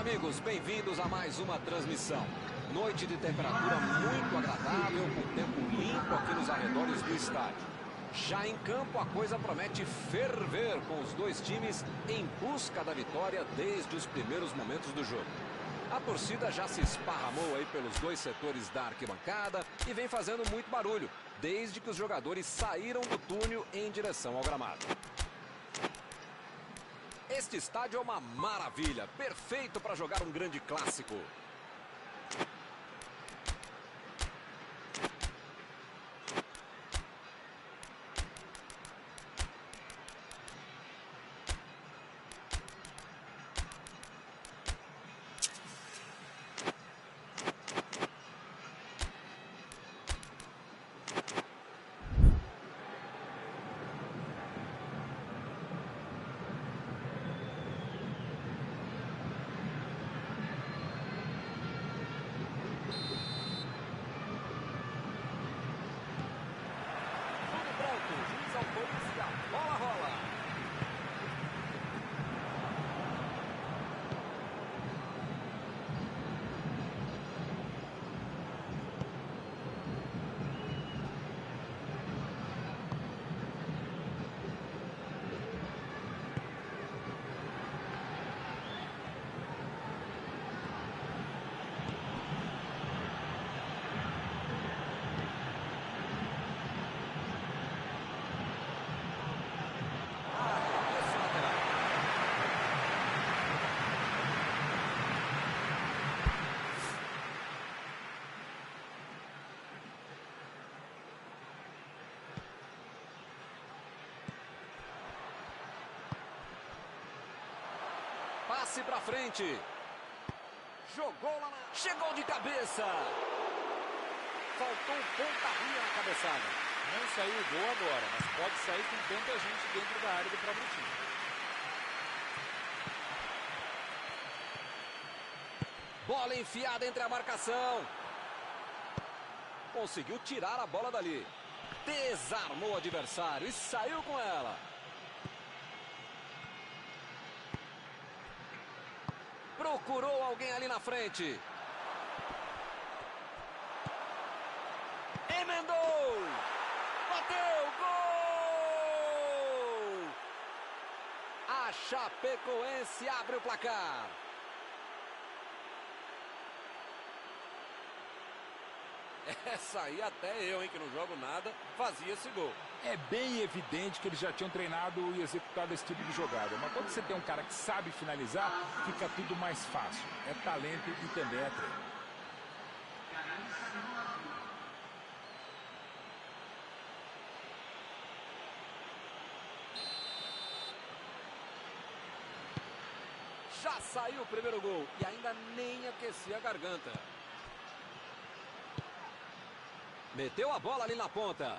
amigos, bem-vindos a mais uma transmissão. Noite de temperatura muito agradável, com tempo limpo aqui nos arredores do estádio. Já em campo a coisa promete ferver, com os dois times em busca da vitória desde os primeiros momentos do jogo. A torcida já se esparramou aí pelos dois setores da arquibancada e vem fazendo muito barulho, desde que os jogadores saíram do túnel em direção ao gramado. Este estádio é uma maravilha, perfeito para jogar um grande clássico. Passe pra frente. Jogou lá na... Chegou de cabeça. Faltou pontaria na cabeçada. Não saiu o gol agora, mas pode sair com tanta gente dentro da área do próprio time. Bola enfiada entre a marcação. Conseguiu tirar a bola dali. Desarmou o adversário e saiu com ela. Procurou alguém ali na frente. Emendou. Bateu. Gol! A Chapecoense abre o placar. Essa aí até eu, que não jogo nada, fazia esse gol. É bem evidente que eles já tinham treinado e executado esse tipo de jogada. Mas quando você tem um cara que sabe finalizar, fica tudo mais fácil. É talento e também é treino. Já saiu o primeiro gol e ainda nem aquecia a garganta. Meteu a bola ali na ponta.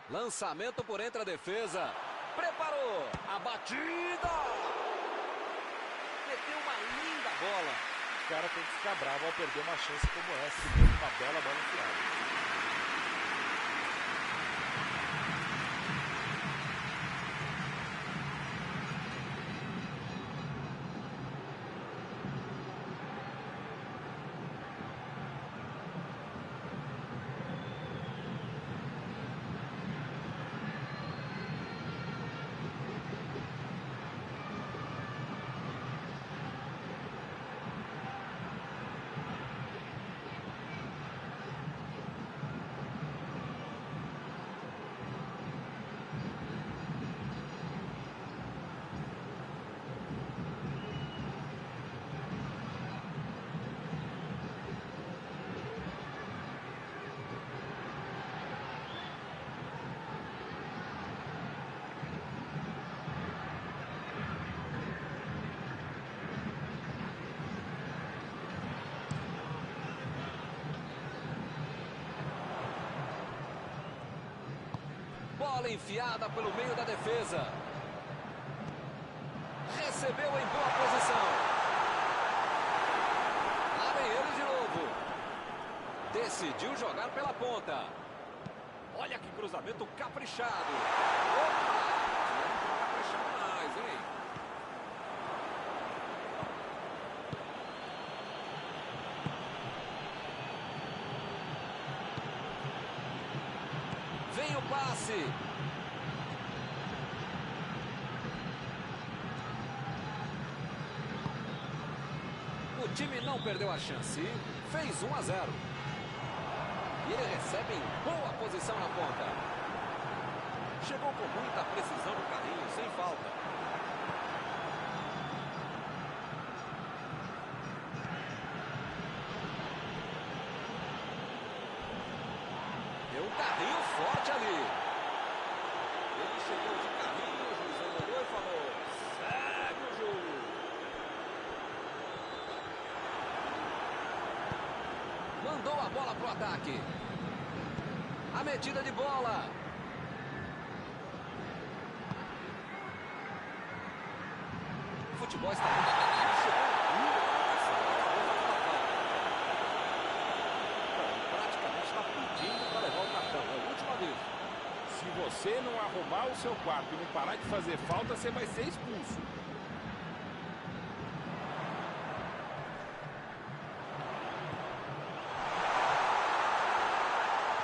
Lançamento por entre a defesa. Preparou. A batida. Meteu uma linda bola. O cara tem que ficar bravo ao perder uma chance como essa. Uma bela bola enfiada. Bola enfiada pelo meio da defesa. Recebeu em boa posição. Lá vem ele de novo. Decidiu jogar pela ponta. Olha que cruzamento caprichado. Opa! hein? Vem o passe. O time não perdeu a chance. Fez 1-0. E ele recebe em boa posição na ponta. Chegou com muita precisão no carrinho, sem falta. Deu um carrinho forte ali. Ele chegou de carrinho, o juiz olhou e falou: segue o jogo. Mandou a bola pro ataque. A metida de bola. O futebol está muito atrás. Praticamente está pedindo para levar o cartão. É a última vez. Se você não arrumar o seu quarto e não parar de fazer falta, você vai ser expulso.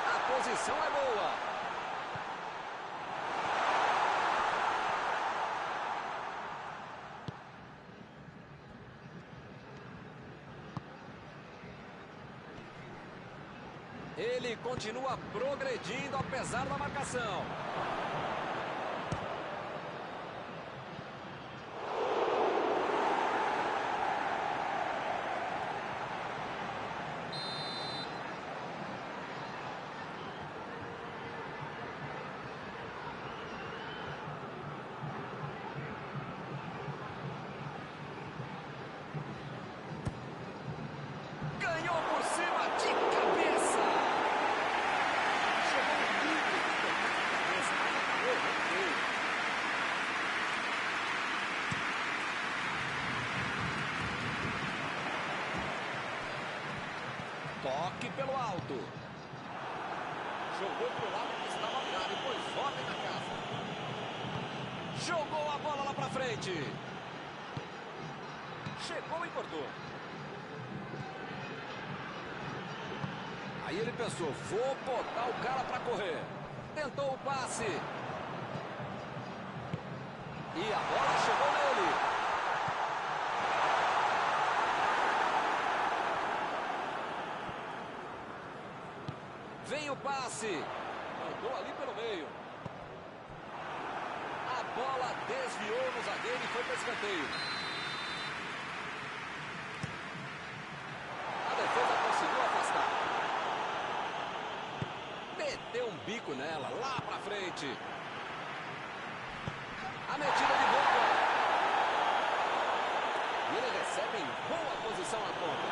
A posição é boa. Ele continua progredindo apesar da marcação. Ganhou por cima de cabeça. Chegou no drible de cabeça, mas acabou errando. Toque pelo alto. Jogou pro lado que estava virado, depois ordem na casa. Jogou a bola lá pra frente. Chegou e cortou. Aí ele pensou, vou botar o cara pra correr. Tentou o passe. E a bola chegou nele. Vem o passe. Mandou ali pelo meio. A bola desviou no zagueiro e foi para escanteio. A defesa conseguiu afastar. Meteu um bico nela, lá pra frente. A metida de bola. E ele recebe em boa posição na ponta.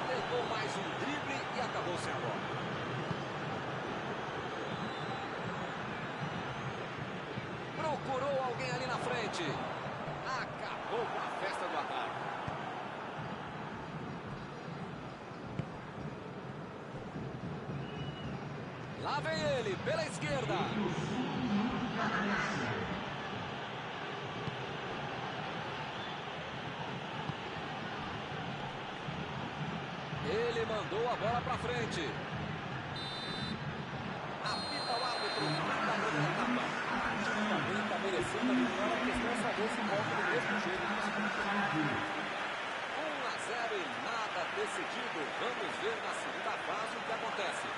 Tentou mais um drible e acabou sem a bola. Procurou alguém ali na frente. Acabou com a festa do ataque. Lá vem ele, pela esquerda. Ele mandou a bola pra frente. Apita o árbitro na primeira etapa. Também está merecendo a vitória. A questão é saber se volta do mesmo jeito. 1-0 e nada decidido. Vamos ver na segunda fase o que acontece.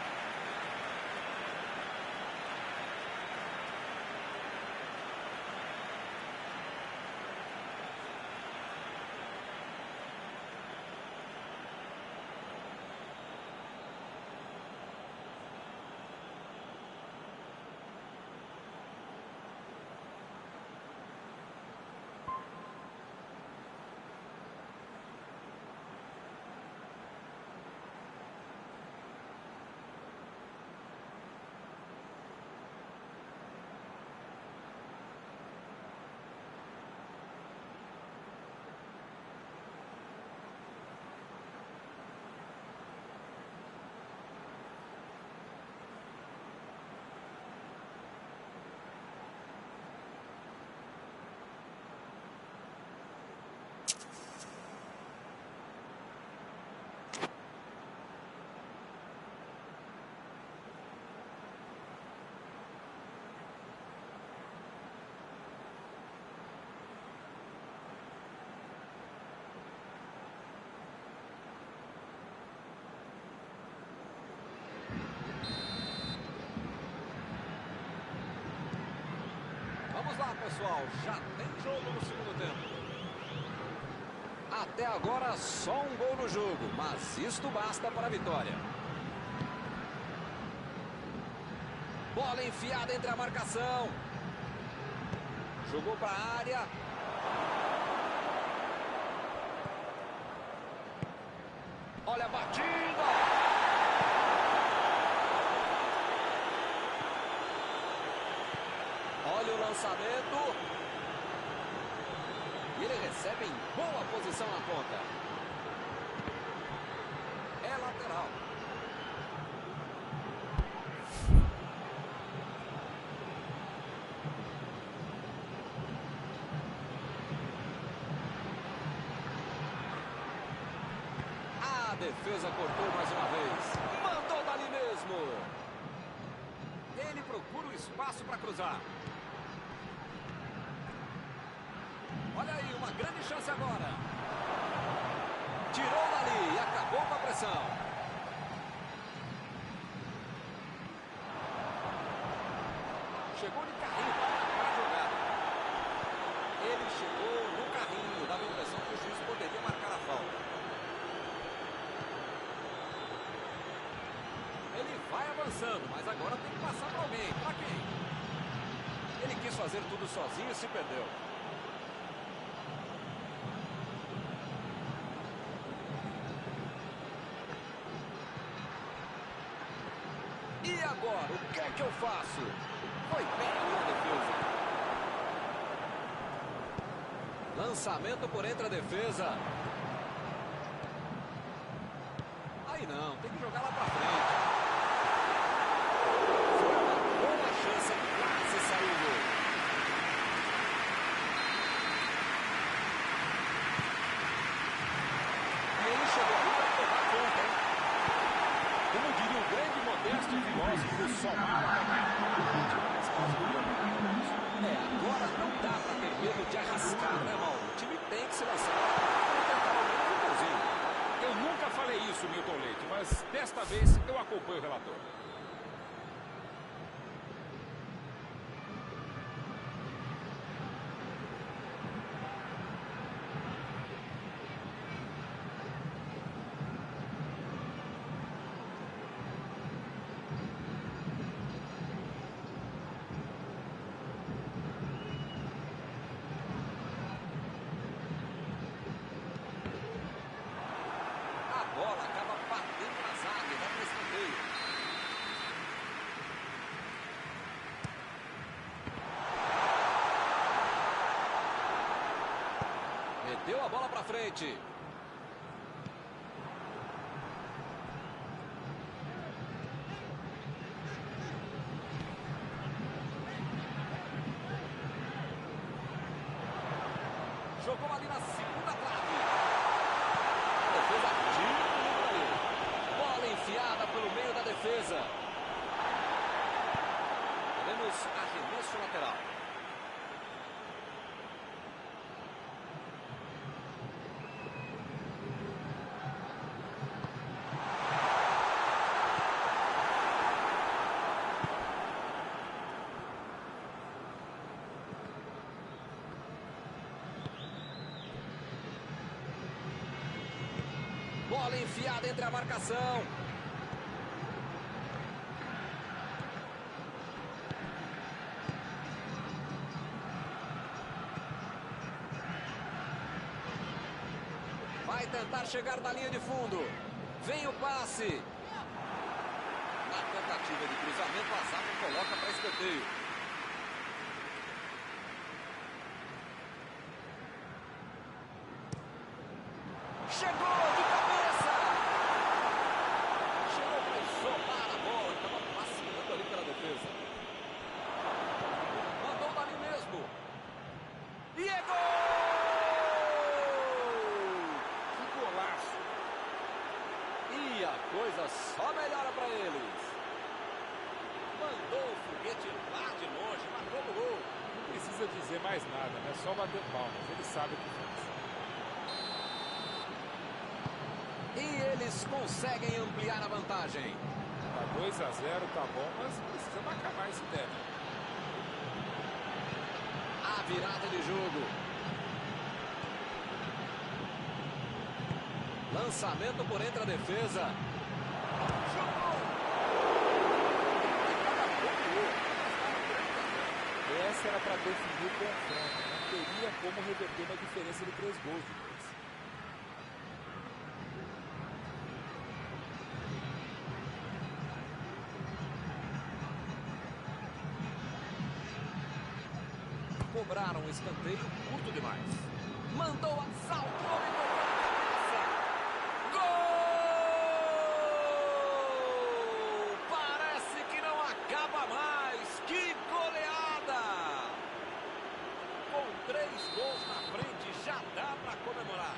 Vamos lá, pessoal. Já tem jogo no segundo tempo. Até agora, só um gol no jogo, mas isto basta para a vitória. Bola enfiada entre a marcação. Jogou para a área. Olha a batida. Olha o lançamento. E ele recebe em boa posição na ponta. É lateral. A defesa cortou mais uma vez. Mandou dali mesmo. Ele procura o espaço para cruzar. Olha aí, uma grande chance agora. Tirou dali e acabou com a pressão. Chegou de carrinho para marcar a jogada. Ele chegou no carrinho, dava a impressão que o juiz poderia marcar a falta. Ele vai avançando, mas agora tem que passar para alguém. Para quem? Ele quis fazer tudo sozinho e se perdeu. E agora, o que é que eu faço? Foi bem a defesa. Lançamento por entre a defesa. Aí não, tem que jogar lá pra frente. Foi uma boa chance, quase saiu o gol. E ele chegou ali para tomar conta, hein? Como diria o grande modesto filósofo, somar. Agora não dá para ter medo de arriscar, né, Mauro? O time tem que se lançar e tentar ao menos um golzinho. Eu nunca falei isso, Milton Leite, mas desta vez eu acompanho o relator. Deu a bola para frente. Jogou ali na segunda trave. A defesa tira ali. Bola enfiada pelo meio da defesa. Teremos arremesso lateral. Bola enfiada entre a marcação. Vai tentar chegar na linha de fundo. Vem o passe. Na tentativa de cruzamento, a zaga coloca para escanteio. Chegou de cabeça. Chegou para isolar a bola. Estava passeando ali pela defesa. Mandou dali mesmo. E é gol! Que golaço! E a coisa só melhora para eles. Mandou o foguete lá de longe, marcou o gol. Não precisa dizer mais nada, né? Só bater palmas. Ele sabe o que faz. E eles conseguem ampliar a vantagem. Tá 2-0, tá bom, mas precisa marcar mais esse tempo. virada de jogo. Lançamento por entre a defesa. Essa era para definir o confronto. Não teria como reverter uma diferença de 3 gols depois. Cobraram um escanteio curto demais. Mandou a salto. Gol! Parece que não acaba mais. Que goleada! Com 3 gols na frente, já dá para comemorar.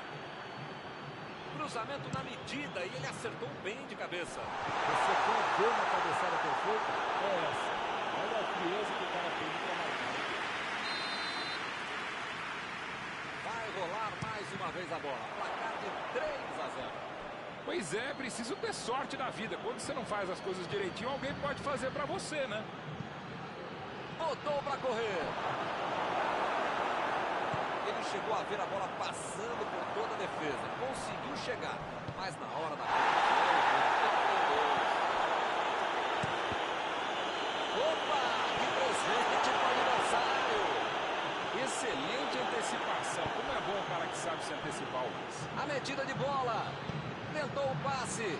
Cruzamento na medida e ele acertou bem de cabeça. Você quer ver uma cabeçada perfeita? É essa. Olha a frieza que o cara tem para marcar. Vai rolar mais uma vez a bola. Placar de 3-0. Pois é, preciso ter sorte na vida. Quando você não faz as coisas direitinho, alguém pode fazer pra você, né? Botou para correr. Ele chegou a ver a bola passando por toda a defesa. Conseguiu chegar, mas na hora da opa! Que presente para o aniversário! Excelente antecipação. Como é bom o cara que sabe se antecipar o lance. A metida de bola. Tentou o passe.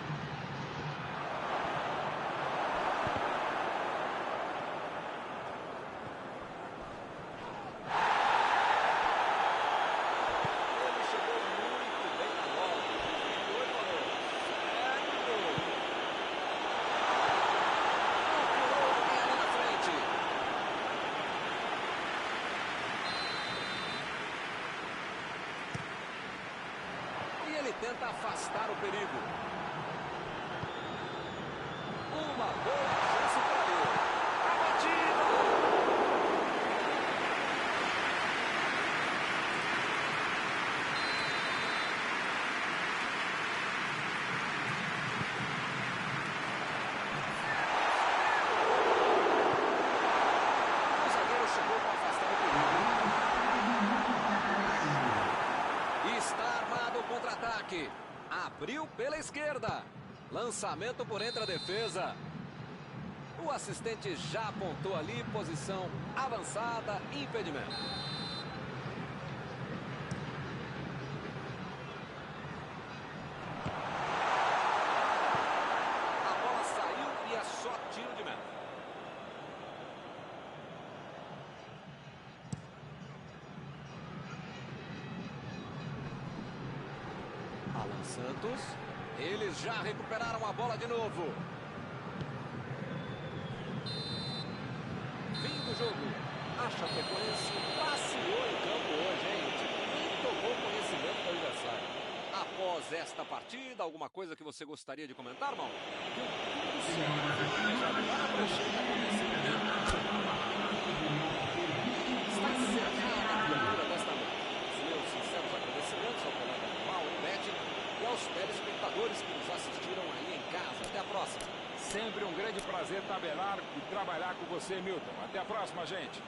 Ele chegou muito bem na bola. Foi valor. Procurou alguém ali na frente. E ele tenta afastar o perigo. Uma boa chance para ele. A batida! O zagueiro chegou para afastar o perigo. Está armado o contra-ataque. Abriu pela esquerda. Lançamento por entre a defesa. O assistente já apontou ali, posição avançada, impedimento. A bola saiu e é só tiro de meta. Alan Santos. Eles já recuperaram a bola de novo. Fim do jogo. A Chapecoense passeou em campo hoje, hein? O time nem tomou conhecimento do adversário. Após esta partida, alguma coisa que você gostaria de comentar, Mauro? Deu tudo certo. Mas agora a prancheta começa a entender. Está encerrada a cobertura desta noite. Os meus sinceros agradecimentos ao colega Mauro Betti e aos telespectadores que nos assistiram aí em casa. Até a próxima. Sempre um grande prazer tabelar e trabalhar com você, Milton. Até a próxima, gente.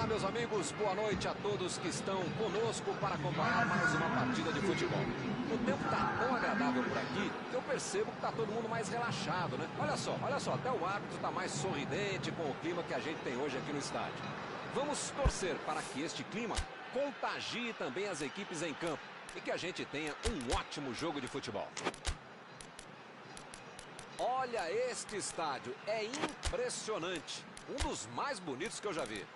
Olá, meus amigos, boa noite a todos que estão conosco para acompanhar mais uma partida de futebol. O tempo está tão agradável por aqui que eu percebo que está todo mundo mais relaxado, né? Olha só, até o árbitro está mais sorridente com o clima que a gente tem hoje aqui no estádio. Vamos torcer para que este clima contagie também as equipes em campo e que a gente tenha um ótimo jogo de futebol. Olha este estádio, é impressionante, um dos mais bonitos que eu já vi.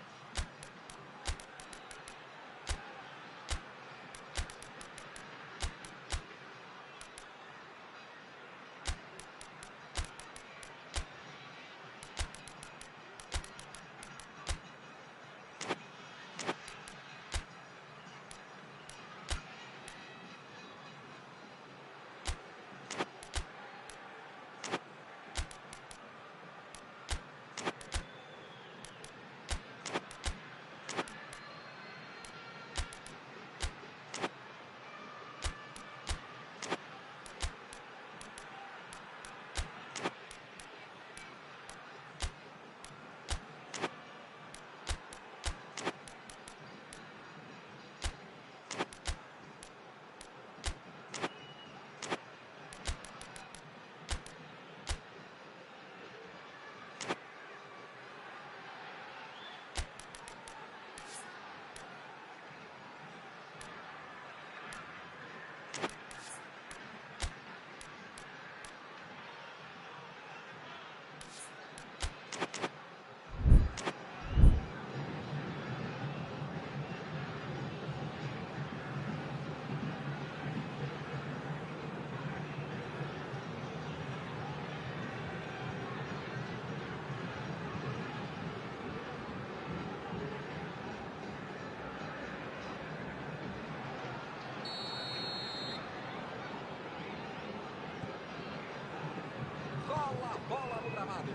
Bola no gramado.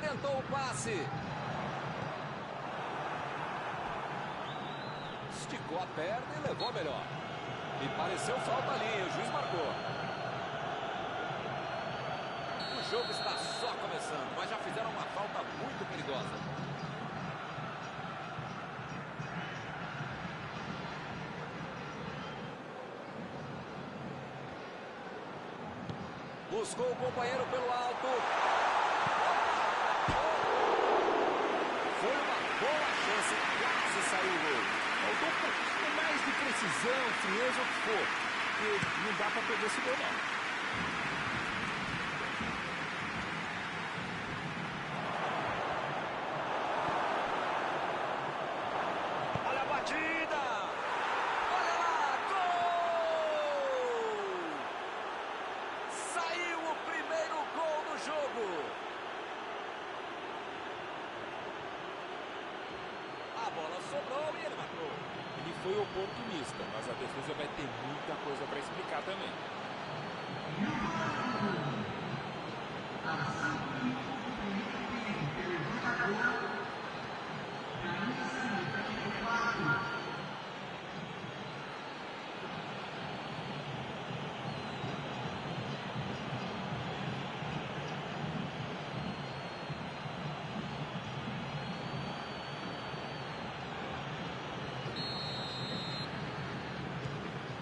Tentou o passe. Esticou a perna e levou melhor. E pareceu falta ali, o juiz marcou. O jogo está só começando, mas já fizeram uma falta muito perigosa. Buscou o companheiro pelo alto. Foi uma boa chance, quase saiu o gol. Faltou um pouquinho mais de precisão, frieza, o que for. Porque não dá para perder esse gol, não. Sobrou e ele marcou. Ele foi oportunista, mas a defesa vai ter muita coisa para explicar também.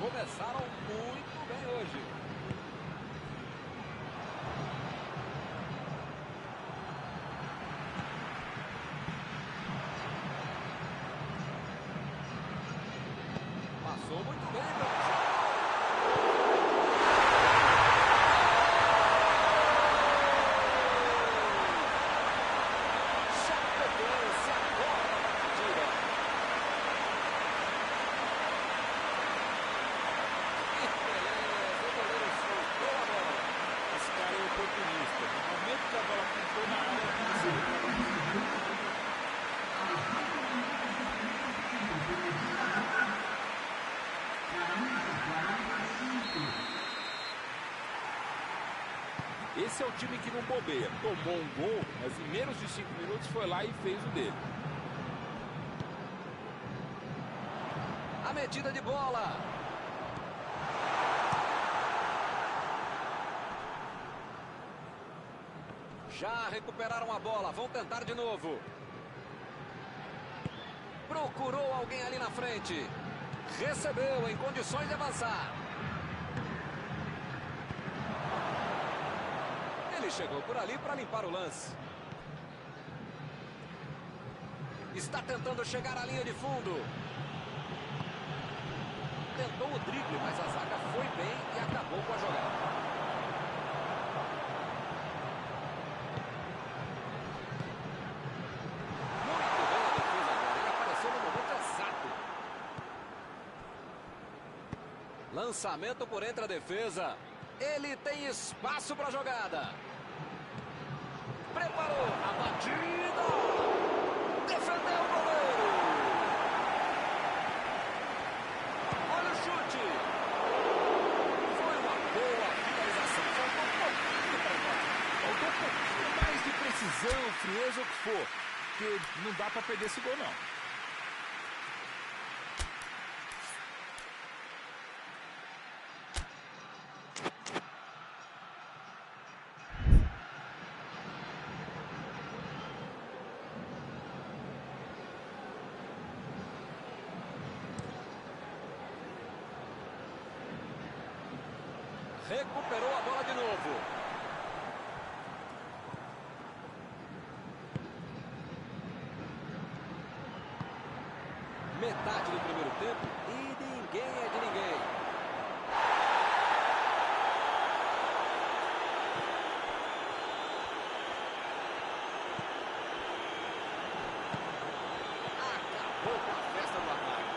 Começaram muito bem hoje. Passou muito bem, professor. Chapecoense agora na partida. Esse cara é oportunista. No momento que a bola pintou na área, ele se retrata. Esse é o time que não bobeia. Tomou um gol, mas em menos de 5 minutos foi lá e fez o dele. A metida de bola. Já recuperaram a bola, vão tentar de novo. Procurou alguém ali na frente. Recebeu em condições de avançar. Ele chegou por ali para limpar o lance. Está tentando chegar à linha de fundo. Tentou o drible, mas a zaga foi bem e acabou com a jogada. Lançamento por entre a defesa. Ele tem espaço para a jogada. Preparou a batida. Defendeu o goleiro. Olha o chute. Foi uma boa finalização. Faltou um pouquinho para embora. Faltou um pouquinho mais de precisão, frieza, o que for. Porque não dá para perder esse gol, não. Recuperou a bola de novo. Metade do primeiro tempo e ninguém é de ninguém. Acabou com a festa do ataque.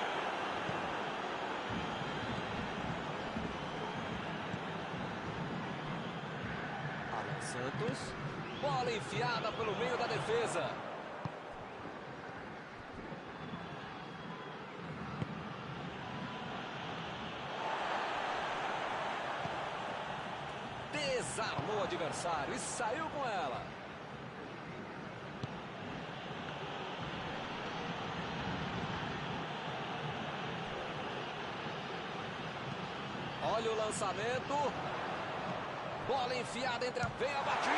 Santos, bola enfiada pelo meio da defesa. Desarmou o adversário e saiu com ela. Olha o lançamento. Bola enfiada entre a... Vem a batida!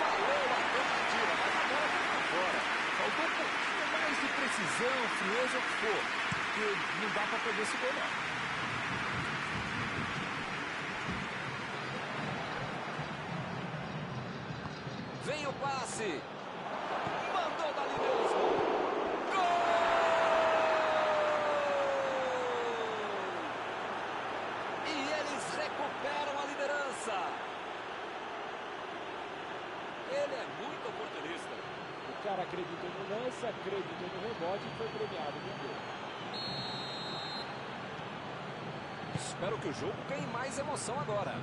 Falou a tentativa, mas a bola foi para fora. Faltou um pouquinho mais de precisão, frieza, o que for. Porque não dá para perder esse gol, não. Vem o passe. Mandou dali mesmo. Recuperam a liderança. Ele é muito oportunista. O cara acreditou no lance, acreditou no rebote e foi premiado com gol. Espero que o jogo ganhe mais emoção agora.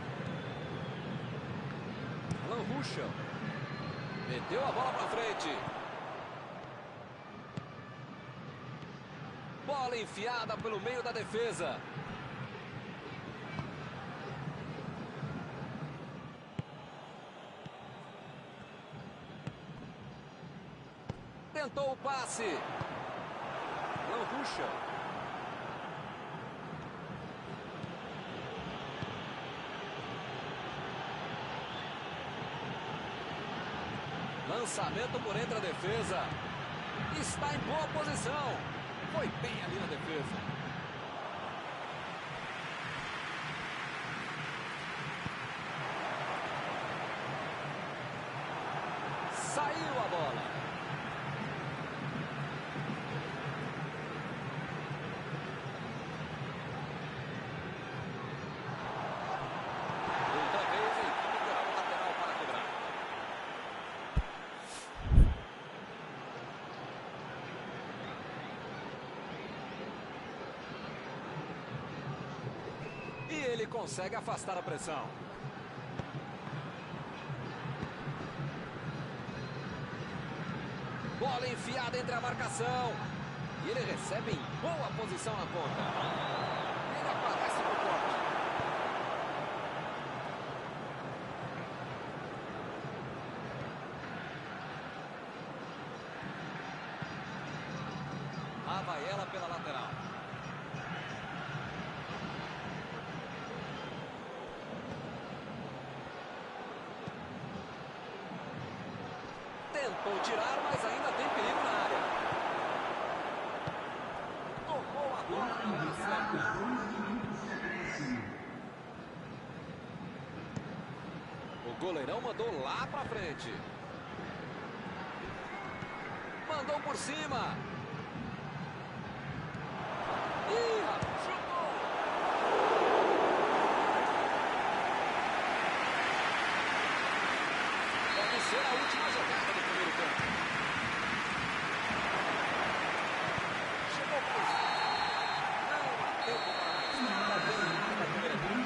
Alan Ruschel meteu a bola para frente. Bola enfiada pelo meio da defesa. Tentou o passe. Alan Ruschel. Lançamento por entre a defesa. Está em boa posição. Foi bem ali na defesa. Saiu a bola. Ele consegue afastar a pressão. Bola enfiada entre a marcação. E ele recebe em boa posição na ponta. Ele aparece no corte. Lá vai ela pela lateral. Tentou tirar, mas ainda tem perigo na área. Tocou a bola na hora certa. O goleirão mandou lá pra frente. Mandou por cima. Ih, chutou. Pode ser a última jogada do primeiro tempo. Chegou por cima. Não há tempo para mais. Está terminada a primeira etapa.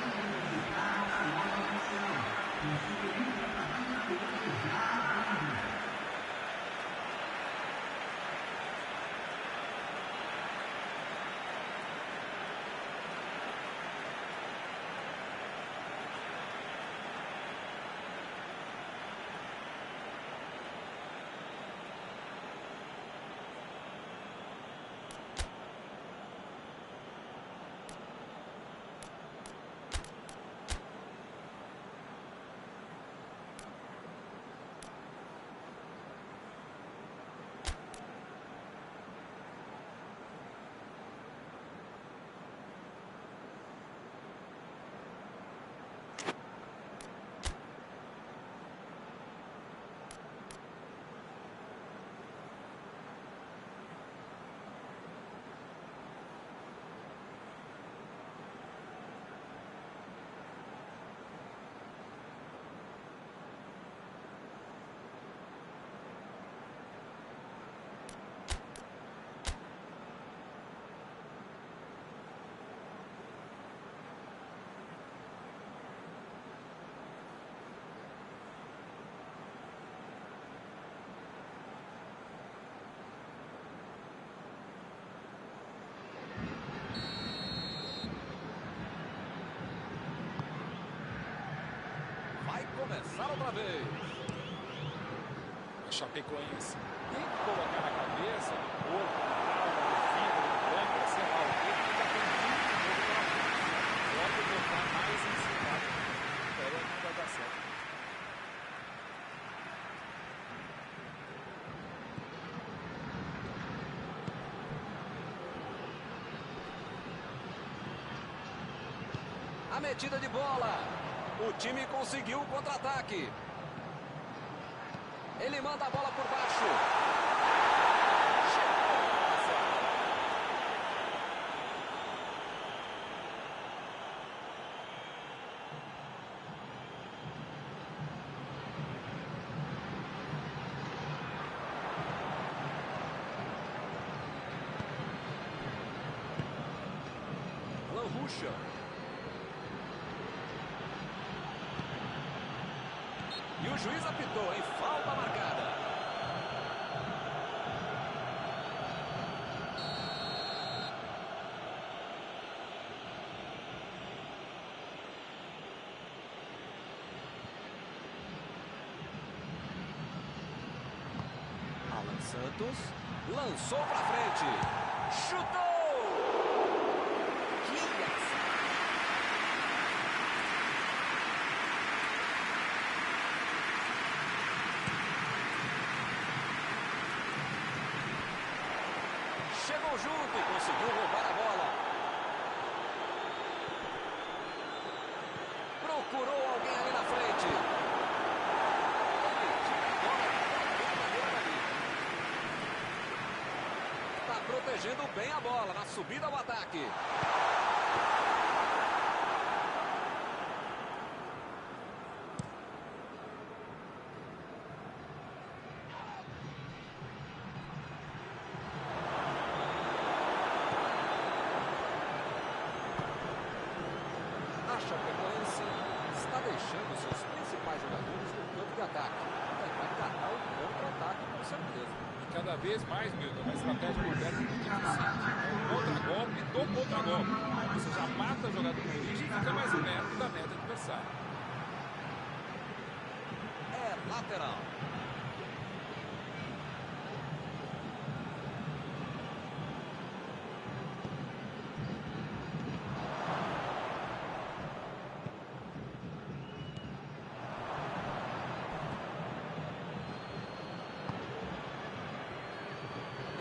Começar outra vez. A Chapecoense tem que colocar na cabeça, no corpo, na alma, no fígado, no banco, sei lá, o que já tem muito jogo pela frente. Pode botar mais ensinado. Espero que vai dar certo. A metida de bola. O time conseguiu o contra-ataque. Ele manda a bola por baixo. Lanrucha. E o juiz apitou, em falta marcada. Alan Santos lançou para frente. Chutou! Que ação! Chegou junto e conseguiu roubar a bola. Procurou alguém ali na frente. Ele tira a bola de qualquer maneira dali. Está protegendo bem a bola na subida ao ataque. A Chapecoense está deixando seus principais jogadores no campo de ataque. Vai catar o contra-ataque com certeza. E cada vez mais, Milton, uma estratégia moderna muito eficiente. É um contra-golpe do contra-golpe. Você já mata o jogador na origem e fica mais perto da meta adversária. É lateral.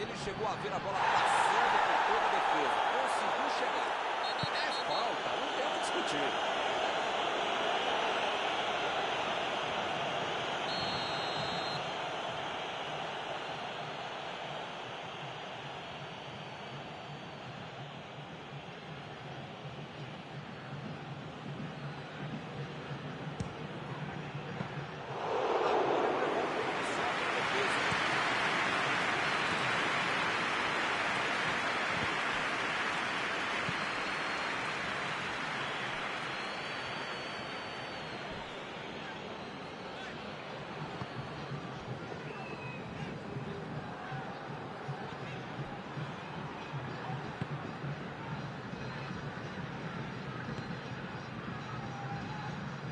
Ele chegou a ver a bola passando por toda a defesa. Conseguiu chegar. É falta, não tem o que discutir.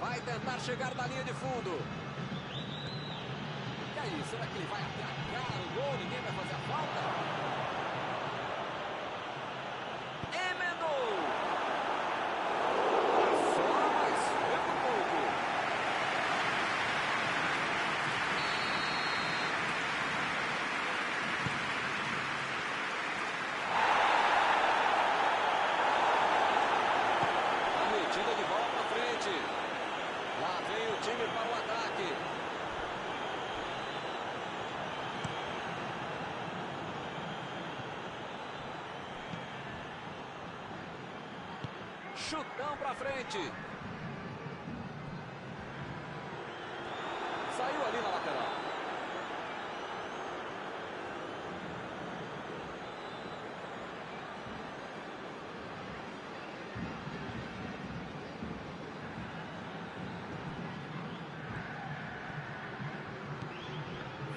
Vai tentar chegar na linha de fundo. E aí, será que ele vai até a cara do gol? Ninguém vai fazer a falta? Emendou! Só, mas foi por pouco. A metida de bola para frente. Lá vem o time para o ataque. Chutão para frente. Saiu ali na lateral.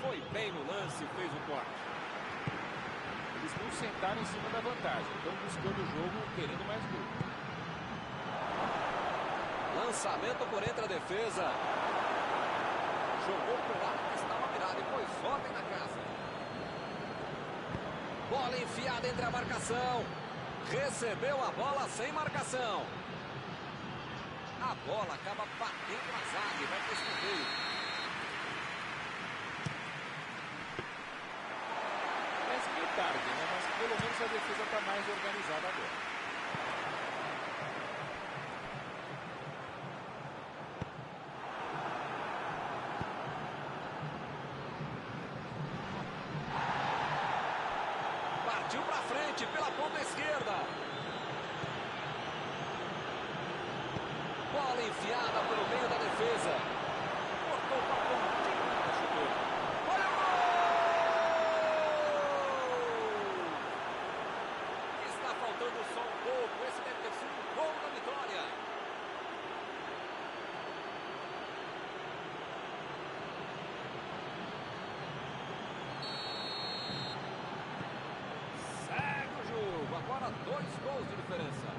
Foi bem no lance, fez o corte. Eles não sentaram em cima da vantagem. Estão buscando o jogo, querendo mais gol. Lançamento por entre a defesa. Jogou pro lado que estava virado e pôs ordem na casa. Bola enfiada entre a marcação. Recebeu a bola sem marcação. A bola acaba batendo na zaga e vai para o escanteio. Parece meio tarde, né? Mas pelo menos a defesa está mais organizada agora. Partiu para frente pela ponta esquerda. Bola enfiada pelo meio da defesa. Cortou para a pontinha da chuteira. Olha o gol! Está faltando só um pouco. Esse deve ter sido o gol da vitória. Segue o jogo. Agora 2 gols de diferença.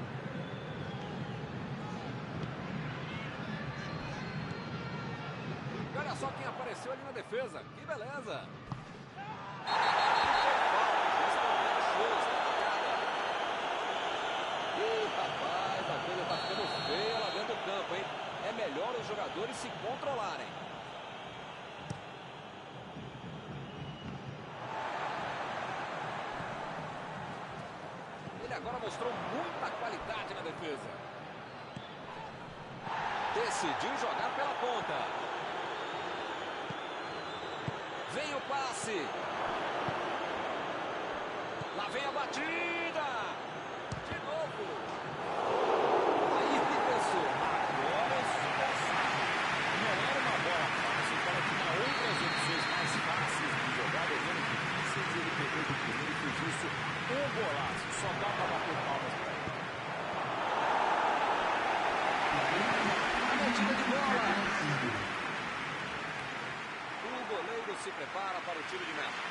E olha só quem apareceu ali na defesa. Que beleza. Ih, rapaz, a coisa tá ficando feia lá dentro do campo, hein? É melhor os jogadores se controlarem. Ele agora mostrou muita qualidade na defesa. Decidiu jogar pela ponta. Vem o passe. Lá vem a batida. De novo. Aí ele pensou. Agora se pensar. Não era uma bola fácil, o cara tinha outras opções mais fáceis de jogar, olhando difíceis, e ele pegou do primeiro e fez isso um golaço. Só dá para bater palmas para ele. A metida de bola. O goleiro se prepara para o tiro de meta.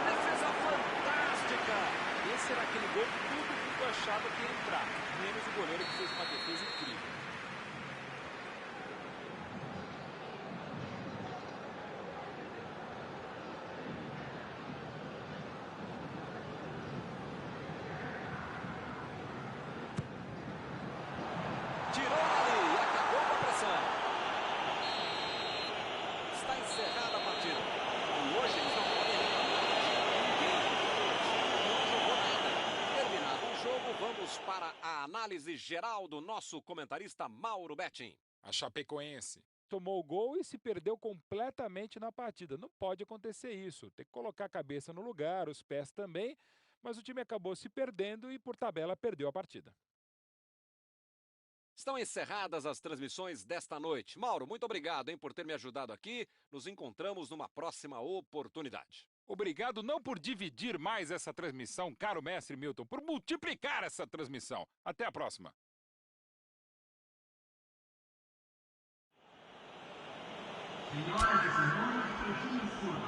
Defesa fantástica. achava que ia entrar, menos o goleiro que fez uma defesa incrível. Tirou ali e acabou com a pressão. Está encerrada a partida. E hoje eles não podem reclamar de ninguém. O time não jogou nada. Terminado o jogo, vamos para a análise geral do nosso comentarista Mauro Betting. A Chapecoense Tomou o gol e se perdeu completamente na partida. Não pode acontecer isso. Tem que colocar a cabeça no lugar, os pés também. Mas o time acabou se perdendo e, por tabela, perdeu a partida. Estão encerradas as transmissões desta noite. Mauro, muito obrigado, por ter me ajudado aqui. Nos encontramos numa próxima oportunidade. Obrigado não por dividir mais essa transmissão, caro mestre Milton, por multiplicar essa transmissão. Até a próxima. Senhoras e senhores,